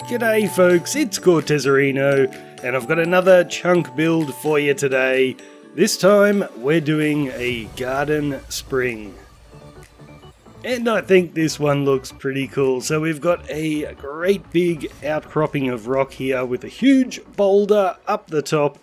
G'day folks, it's Cortezerino, and I've got another chunk build for you today. This time we're doing a garden spring. And I think this one looks pretty cool. So we've got a great big outcropping of rock here with a huge boulder up the top,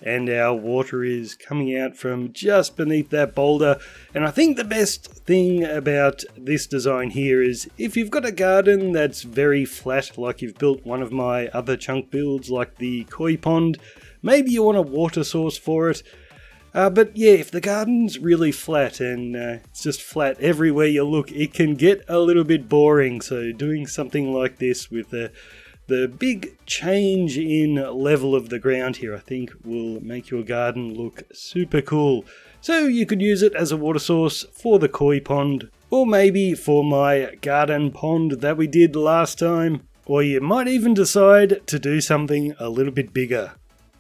and our water is coming out from just beneath that boulder. And I think the best thing about this design here is if you've got a garden that's very flat, like you've built one of my other chunk builds like the koi pond, maybe you want a water source for it. But yeah, if the garden's really flat and it's just flat everywhere you look, it can get a little bit boring. So doing something like this with the big change in level of the ground here, I think will make your garden look super cool. So you could use it as a water source for the koi pond, or maybe for my garden pond that we did last time. Or you might even decide to do something a little bit bigger.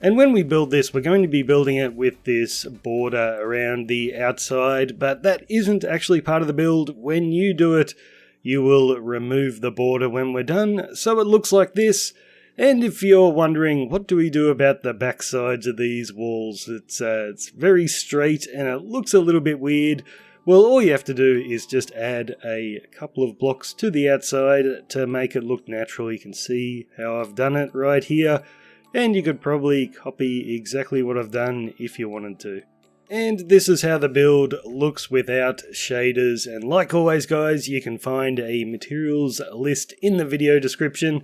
And when we build this, we're going to be building it with this border around the outside, but that isn't actually part of the build. When you do it, you will remove the border when we're done, so it looks like this. And if you're wondering, what do we do about the back sides of these walls? It's very straight and it looks a little bit weird. Well, all you have to do is just add a couple of blocks to the outside to make it look natural. You can see how I've done it right here. And you could probably copy exactly what I've done if you wanted to. And this is how the build looks without shaders. And like always guys, you can find a materials list in the video description.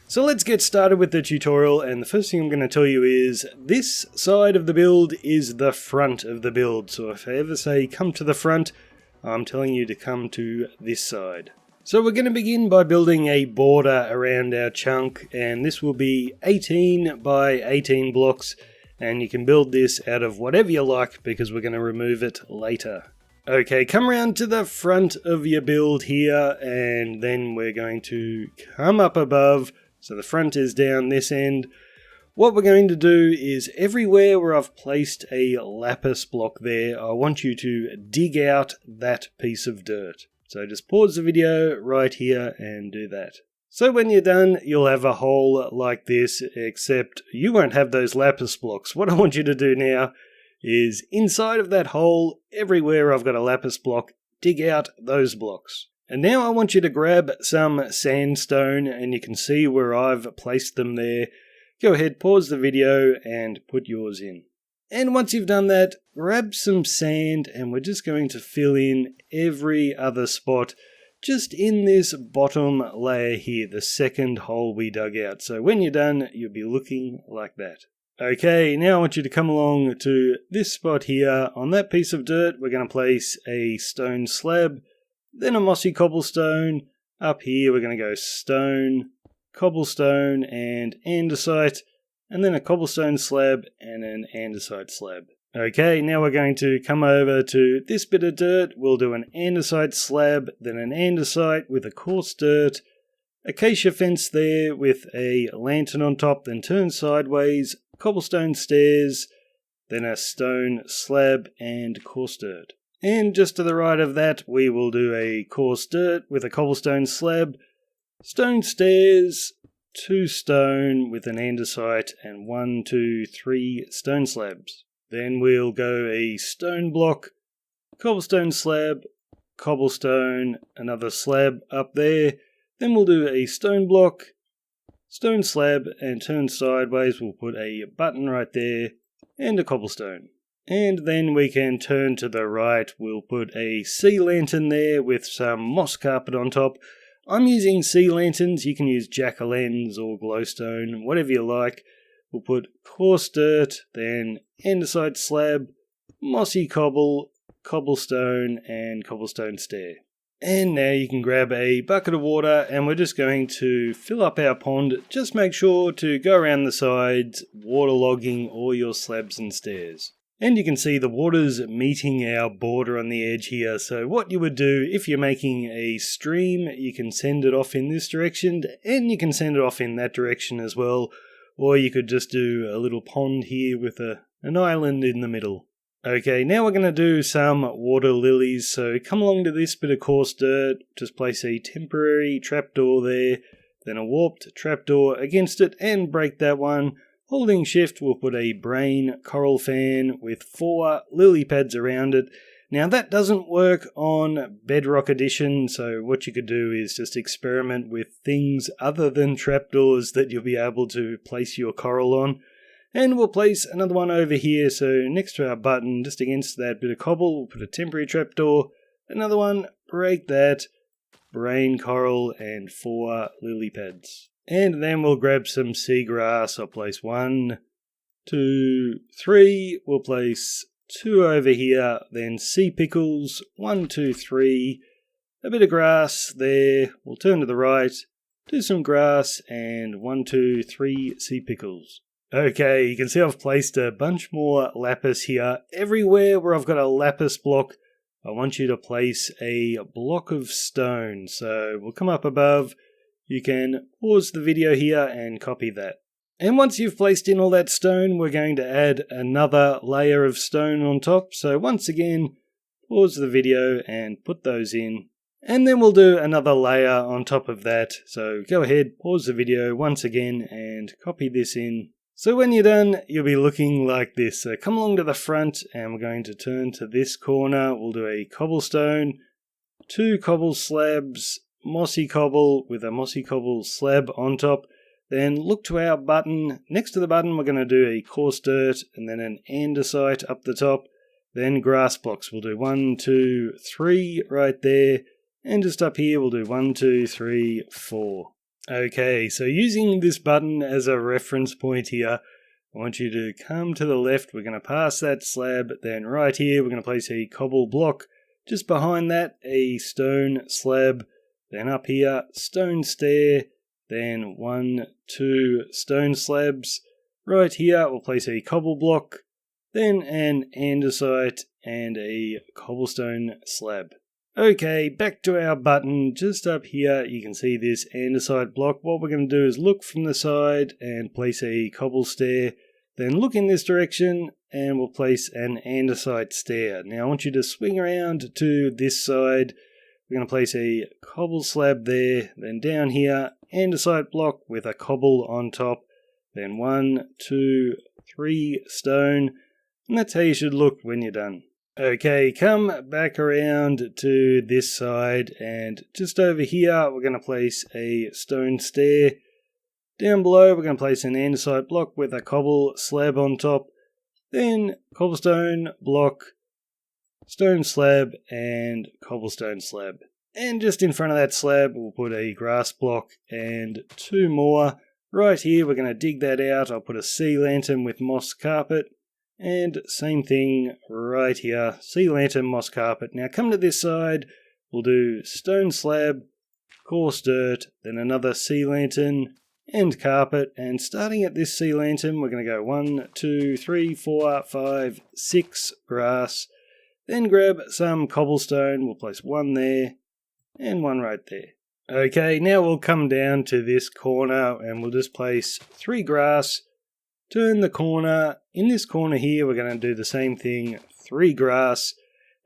So let's get started with the tutorial, and the first thing I'm going to tell you is this side of the build is the front of the build. So if I ever say come to the front, I'm telling you to come to this side. So we're going to begin by building a border around our chunk, and this will be 18 by 18 blocks, and you can build this out of whatever you like because we're going to remove it later. Okay, come around to the front of your build here, and then we're going to come up above, so the front is down this end. What we're going to do is everywhere where I've placed a lapis block there, I want you to dig out that piece of dirt. So just pause the video right here and do that. So when you're done, you'll have a hole like this, except you won't have those lapis blocks. What I want you to do now is inside of that hole, everywhere I've got a lapis block, dig out those blocks. And now I want you to grab some sandstone, and you can see where I've placed them there. Go ahead, pause the video and put yours in. And once you've done that, grab some sand, and we're just going to fill in every other spot just in this bottom layer here, the second hole we dug out. So when you're done, you'll be looking like that. Okay, now I want you to come along to this spot here. On that piece of dirt, we're going to place a stone slab, then a mossy cobblestone. Up here, we're going to go stone, cobblestone, and andesite. And then a cobblestone slab and an andesite slab. Okay, now we're going to come over to this bit of dirt. We'll do an andesite slab, then an andesite with a coarse dirt, acacia fence there with a lantern on top, then turn sideways, cobblestone stairs, then a stone slab and coarse dirt. And just to the right of that, we will do a coarse dirt with a cobblestone slab, stone stairs, 2 stone with an andesite, and 1, 2, 3 stone slabs. Then we'll go a stone block, cobblestone slab, cobblestone, another slab up there. Then we'll do a stone block, stone slab, and turn sideways. We'll put a button right there, and a cobblestone. And then we can turn to the right. We'll put a sea lantern there with some moss carpet on top. I'm using sea lanterns. You can use jack-o'-lanterns or glowstone, whatever you like. We'll put coarse dirt, then andesite slab, mossy cobble, cobblestone, and cobblestone stair. And now you can grab a bucket of water, and we're just going to fill up our pond. Just make sure to go around the sides, waterlogging all your slabs and stairs. And you can see the water's meeting our border on the edge here. So what you would do if you're making a stream, you can send it off in this direction, and you can send it off in that direction as well. Or you could just do a little pond here with an island in the middle. Okay, now we're going to do some water lilies. So come along to this bit of coarse dirt, just place a temporary trapdoor there, then a warped trapdoor against it and break that one. Holding shift, we'll put a brain coral fan with 4 lily pads around it. Now that doesn't work on Bedrock Edition, so what you could do is just experiment with things other than trapdoors that you'll be able to place your coral on. And we'll place another one over here, so next to our button, just against that bit of cobble, we'll put a temporary trapdoor. Another one, break that, brain coral and 4 lily pads. And then we'll grab some seagrass. I'll place 1, 2, 3. We'll place 2 over here, then sea pickles, 1, 2, 3, a bit of grass there, we'll turn to the right, do some grass, and 1, 2, 3 sea pickles. Okay, you can see I've placed a bunch more lapis here. Everywhere where I've got a lapis block, I want you to place a block of stone. So we'll come up above, you can pause the video here and copy that. And once you've placed in all that stone, we're going to add another layer of stone on top. So once again, pause the video and put those in. And then we'll do another layer on top of that. So go ahead, pause the video once again and copy this in. So when you're done, you'll be looking like this. So come along to the front and we're going to turn to this corner. We'll do a cobblestone, 2 cobble slabs, mossy cobble with a mossy cobble slab on top. Then look to our button. Next to the button, we're going to do a coarse dirt and then an andesite up the top. Then grass blocks. We'll do 1, 2, 3 right there. And just up here, we'll do 1, 2, 3, 4. Okay, so using this button as a reference point here, I want you to come to the left. We're going to pass that slab. Then right here, we're going to place a cobble block. Just behind that, a stone slab. Then up here, stone stair. Then 1, 2 stone slabs. Right here, we'll place a cobble block, then an andesite and a cobblestone slab. Okay, back to our button. Just up here, you can see this andesite block. What we're going to do is look from the side and place a cobble stair. Then look in this direction and we'll place an andesite stair. Now I want you to swing around to this side. We're going to place a cobble slab there, then down here, andesite block with a cobble on top, then 1, 2, 3 stone, and that's how you should look when you're done. Okay, come back around to this side, and just over here, we're going to place a stone stair. Down below, we're going to place an andesite block with a cobble slab on top, then cobblestone block, stone slab and cobblestone slab. And just in front of that slab we'll put a grass block and 2 more. Right here we're going to dig that out. I'll put a sea lantern with moss carpet. And same thing right here, sea lantern, moss carpet. Now come to this side, we'll do stone slab, coarse dirt, then another sea lantern and carpet. And starting at this sea lantern we're going to go 1, 2, 3, 4, 5, 6 grass. Then grab some cobblestone, we'll place 1 there, and 1 right there. Okay, now we'll come down to this corner and we'll just place 3 grass, turn the corner. In this corner here, we're going to do the same thing, 3 grass,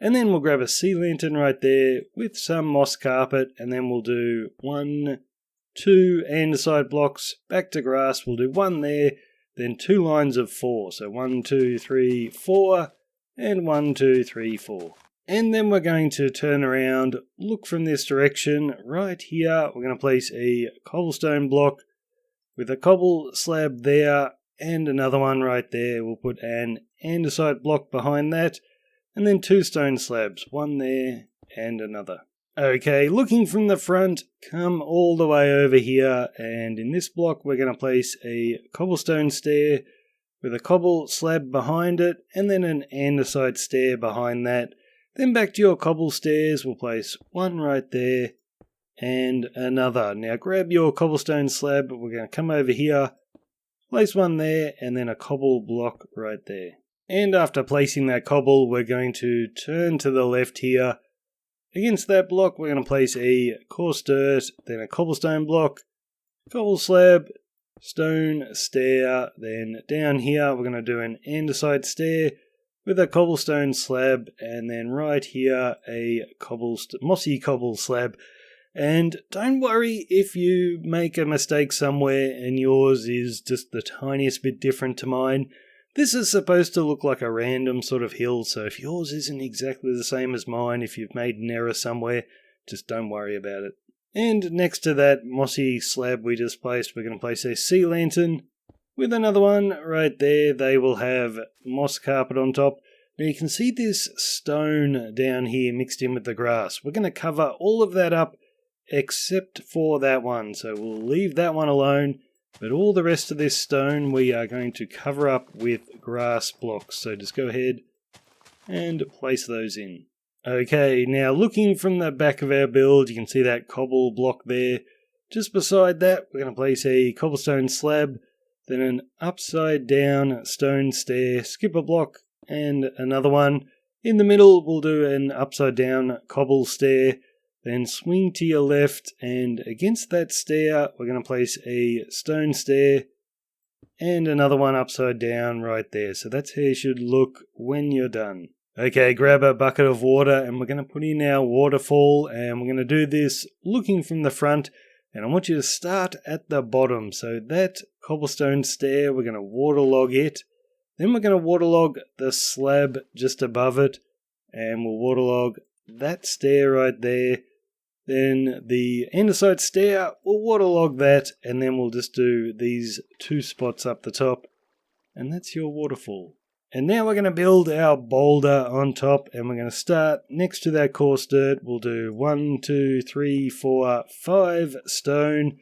and then we'll grab a sea lantern right there with some moss carpet, and then we'll do 1, 2 andesite blocks, back to grass, we'll do 1 there, then 2 lines of 4, so 1, 2, 3, 4, and 1, 2, 3, 4. And then we're going to turn around, look from this direction. Right here, we're going to place a cobblestone block with a cobble slab there and another one right there. We'll put an andesite block behind that and then 2 stone slabs, 1 there and another. Okay, looking from the front, come all the way over here, and in this block we're going to place a cobblestone stair with a cobble slab behind it, and then an andesite stair behind that. Then back to your cobble stairs, we'll place 1 right there, and another. Now grab your cobblestone slab, we're going to come over here, place 1 there, and then a cobble block right there. And after placing that cobble, we're going to turn to the left here. Against that block, we're going to place a coarse dirt, then a cobblestone block, cobble slab, stone stair, then down here we're going to do an andesite stair with a cobblestone slab, and then right here a mossy cobble slab. And don't worry if you make a mistake somewhere and yours is just the tiniest bit different to mine. This is supposed to look like a random sort of hill, so if yours isn't exactly the same as mine, if you've made an error somewhere, just don't worry about it. And next to that mossy slab we just placed, we're going to place a sea lantern with another one right there. They will have moss carpet on top. Now you can see this stone down here mixed in with the grass. We're going to cover all of that up except for that one, so we'll leave that one alone. But all the rest of this stone we are going to cover up with grass blocks. So just go ahead and place those in. Okay, now looking from the back of our build, you can see that cobble block there. Just beside that, we're going to place a cobblestone slab, then an upside down stone stair, skipper block, and another one. In the middle, we'll do an upside down cobble stair. Then swing to your left, and against that stair, we're going to place a stone stair and another one upside down right there. So that's how you should look when you're done. Okay, grab a bucket of water, and we're going to put in our waterfall, and we're going to do this looking from the front, and I want you to start at the bottom. So that cobblestone stair, we're going to waterlog it. Then we're going to waterlog the slab just above it, and we'll waterlog that stair right there. Then the andesite stair, we'll waterlog that, and then we'll just do these two spots up the top, and that's your waterfall. And now we're going to build our boulder on top, and we're going to start next to that coarse dirt. We'll do 1, 2, 3, 4, 5 stone.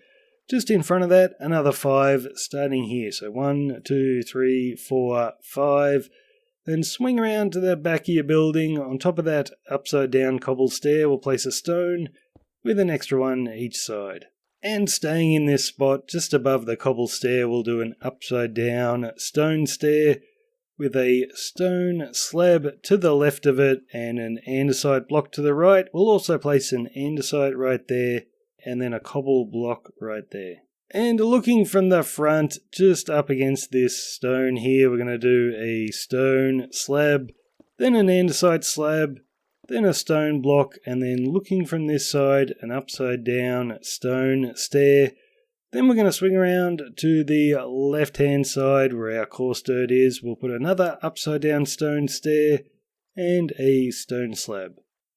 Just in front of that, another 5 starting here. So 1, 2, 3, 4, 5. Then swing around to the back of your building. On top of that upside down cobble stair, we'll place a stone with an extra one each side. And staying in this spot just above the cobble stair, we'll do an upside down stone stair with a stone slab to the left of it and an andesite block to the right. We'll also place an andesite right there and then a cobble block right there. And looking from the front, just up against this stone here, we're going to do a stone slab, then an andesite slab, then a stone block, and then looking from this side, an upside down stone stair. Then we're going to swing around to the left hand side where our coarse dirt is. We'll put another upside down stone stair and a stone slab.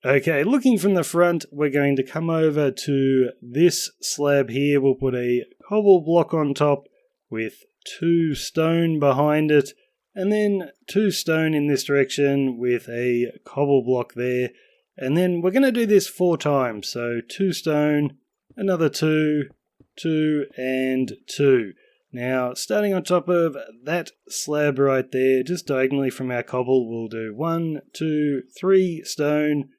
Okay, looking from the front, we're going to come over to this slab here. We'll put a cobble block on top with 2 stone behind it, and then 2 stone in this direction with a cobble block there. And then we're going to do this 4 times. So 2 stone, another 2, 2, and 2. Now, starting on top of that slab right there, just diagonally from our cobble, we'll do 1, 2, 3 stone,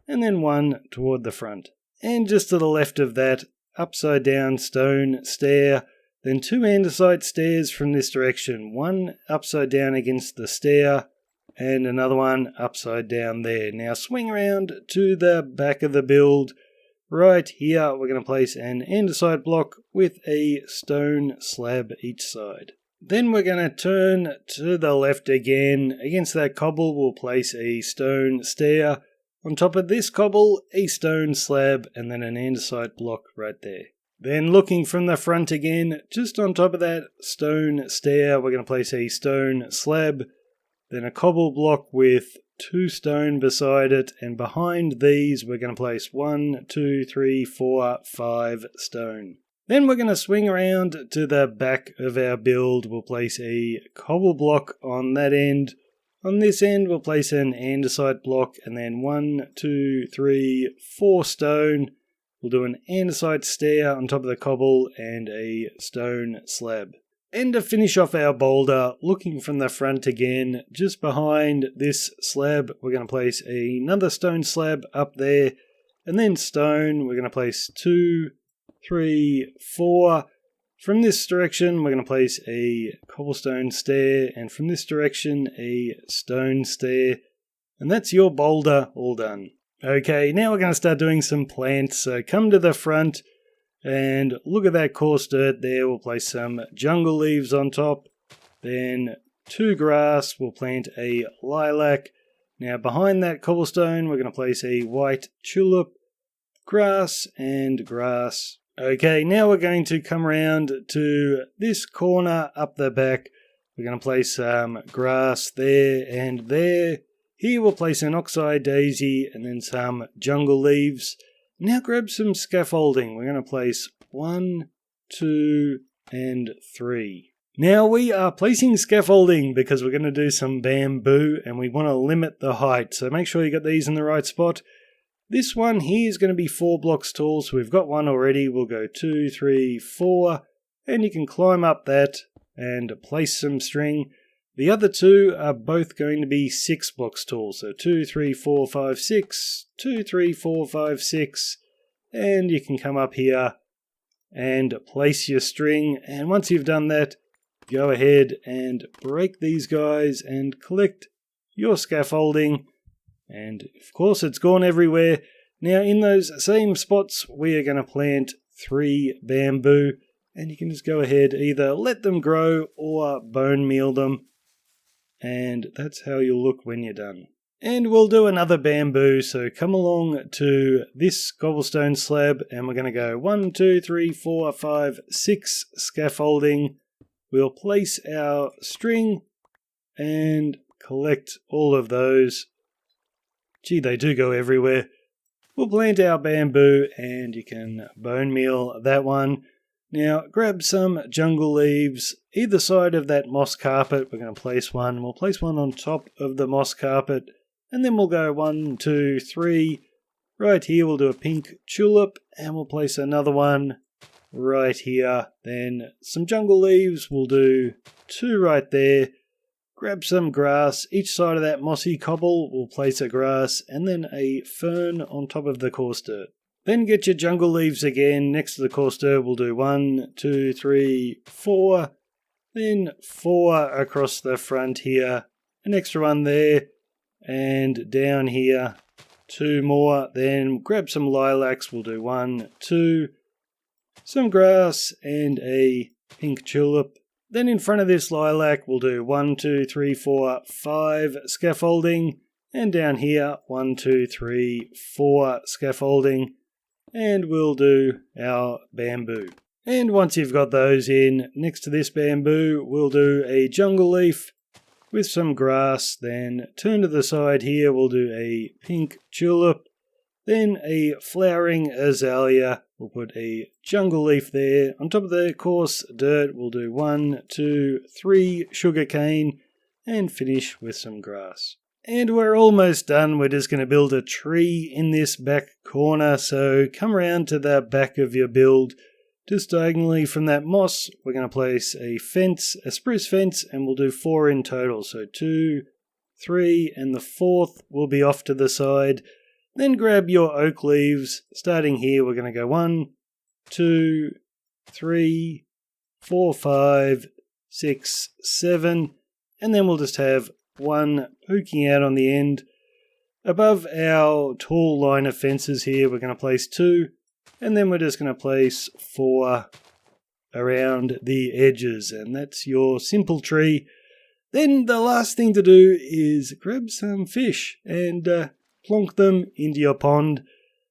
and then 1 toward the front. And just to the left of that, upside down stone stair, then 2 andesite stairs from this direction, 1 upside down against the stair, and another one upside down there. Now swing around to the back of the build. Right here, we're going to place an andesite block with a stone slab each side. Then we're going to turn to the left again. Against that cobble, we'll place a stone stair. On top of this cobble, a stone slab, and then an andesite block right there. Then looking from the front again, just on top of that stone stair, we're going to place a stone slab, then a cobble block with 2 stone beside it, and behind these we're going to place 1, 2, 3, 4, 5 stone. Then we're going to swing around to the back of our build. We'll place a cobble block on that end. On this end we'll place an andesite block, and then 1, 2, 3, 4 stone. We'll do an andesite stair on top of the cobble and a stone slab. And to finish off our boulder, looking from the front again, just behind this slab, we're going to place another stone slab up there, and then stone, we're going to place 2, 3, 4. From this direction, we're going to place a cobblestone stair, and from this direction, a stone stair. And that's your boulder all done. Okay, now we're going to start doing some plants. So come to the front and look at that coarse dirt there. We'll place some jungle leaves on top. Then 2 grass. We'll plant a lilac. Now behind that cobblestone, we're going to place a white tulip. grass and grass. Okay, now we're going to come around to this corner up the back. We're going to place some grass there and there. Here we'll place an oxeye daisy and then some jungle leaves. Now grab some scaffolding. We're going to place 1, 2, and 3. Now we are placing scaffolding because we're going to do some bamboo and we want to limit the height. So make sure you got these in the right spot. This one here is going to be 4 blocks tall, so we've got one already. We'll go 2, 3, 4, and you can climb up that and place some string. The other 2 are both going to be 6 blocks tall, so 2, 3, 4, 5, 6, 2, 3, 4, 5, 6, and you can come up here and place your string, and once you've done that, go ahead and break these guys and collect your scaffolding. And of course it's gone everywhere. Now in those same spots we are going to plant 3 bamboo, and you can just go ahead, either let them grow or bone meal them, and that's how you'll look when you're done. And we'll do another bamboo, so come along to this cobblestone slab and we're going to go 1, 2, 3, 4, 5, 6 scaffolding. We'll place our string and collect all of those. Gee, they do go everywhere. We'll plant our bamboo and you can bone meal that one. Now grab some jungle leaves either side of that moss carpet. We're going to place one. We'll place one on top of the moss carpet and then we'll go 1, 2, 3. Right here we'll do a pink tulip and we'll place another one right here. Then some jungle leaves. We'll do 2 right there. Grab some grass, each side of that mossy cobble we'll place a grass and then a fern on top of the coarse dirt. Then get your jungle leaves again, next to the coarse dirt we'll do 1, 2, 3, 4, then 4 across the front here, an extra one there, and down here 2 more, then grab some lilacs, we'll do 1, 2, some grass and a pink tulip. Then in front of this lilac, we'll do 1, 2, 3, 4, 5 scaffolding. And down here, 1, 2, 3, 4 scaffolding. And we'll do our bamboo. And once you've got those in, next to this bamboo, we'll do a jungle leaf with some grass. Then turn to the side here, we'll do a pink tulip. Then a flowering azalea. We'll put a jungle leaf there. On top of the coarse dirt, we'll do 1, 2, 3 sugarcane and finish with some grass. And we're almost done. We're just going to build a tree in this back corner. So come around to the back of your build. Just diagonally from that moss, we're going to place a fence, a spruce fence, and we'll do 4 in total. So 2, 3, and the 4th will be off to the side. Then grab your oak leaves. Starting here, we're going to go 1, 2, 3, 4, 5, 6, 7, and then we'll just have 1 poking out on the end. Above our tall line of fences here, we're going to place 2, and then we're just going to place 4 around the edges, and that's your simple tree. Then the last thing to do is grab some fish and plonk them into your pond.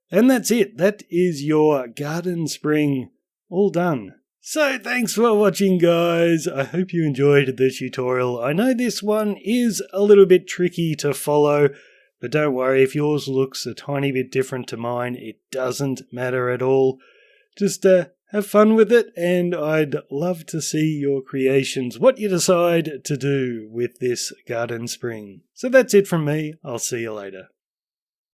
And that's it. That is your garden spring all done. So thanks for watching, guys. I hope you enjoyed the tutorial. I know this one is a little bit tricky to follow, but don't worry, if yours looks a tiny bit different to mine, it doesn't matter at all. Just have fun with it, and I'd love to see your creations, what you decide to do with this garden spring. So that's it from me. I'll see you later.